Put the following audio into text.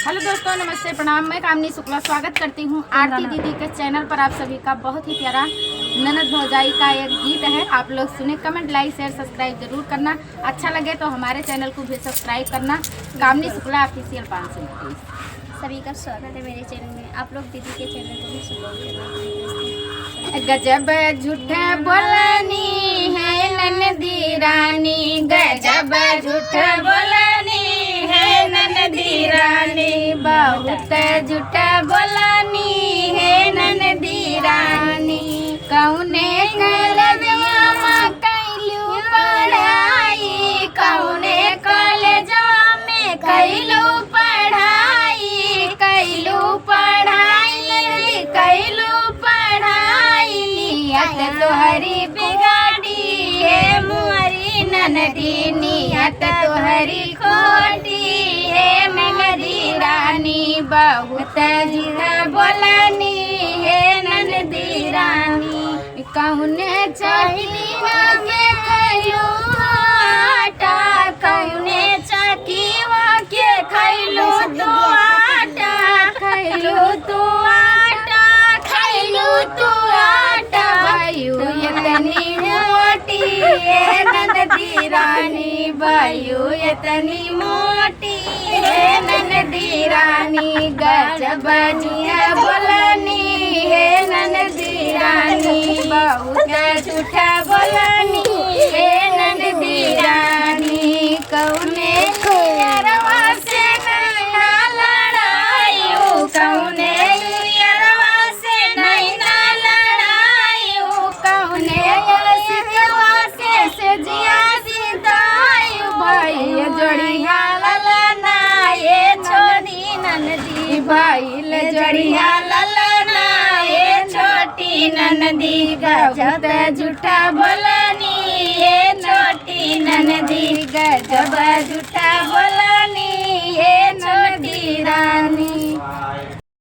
Hello दोस्तों, नमस्ते, प्रणाम। मैं कामनी शुक्ला स्वागत करती हूँ आरती दीदी के चैनल पर। आप सभी का बहुत ही प्यारा ननद भौजाई का एक गीत है, आप लोग सुने। कमेंट, लाइक, शेयर, सब्सक्राइब जरूर करना। अच्छा लगे तो हमारे चैनल को भी सब्सक्राइब करना। कामनी शुक्ला ऑफिशियल 530। सभी का स्वागत है मेरे चैनल में। आप लोग दीदी के चैनल को भी सपोर्ट करना। गजब झूठे बोलनी है ननदी रानी, गजब झूठे बोलनी है ननदी रानी, बहुत झूठ बोलनी है ननदी रानी। कौने कॉलेजवा कैलू पढ़ाई, कौने कॉलेजवा में कैलू पढ़ाई, कैलू पढ़ाई, कैलू पढ़ाई। नियत तोहरी बिगाड़ी है मोरी ननदी, नियत तोहरी खोटी है ननदी रानी, बहुत झूठ बोलनी है ननदी रानी। कौने चकिया में खैलू आटा, कौने चकिया के खैलू तो आटा, खैलू तो आटा, खैलू तो आटा। भायू इतनी मोटी है ननदी रानी, भायू इतनी मोटी है ननदी रानी, गजब झूठ बोलनी है ननदी रानी, बहुत झूठ बोलनी है ननदी रानी। कौने यारवा से नैना लड़ाई, कौने यारवा से नैना लड़ाई, कौने यारवा से जिया सीताई। भाई जोड़िया ललना ये छोड़ी ननदी, भाई जोड़िया ललना ये छोटी ननदी, गजब झूठा बोलनी ये छोटी ननदी, गजब झूठा बोलनी।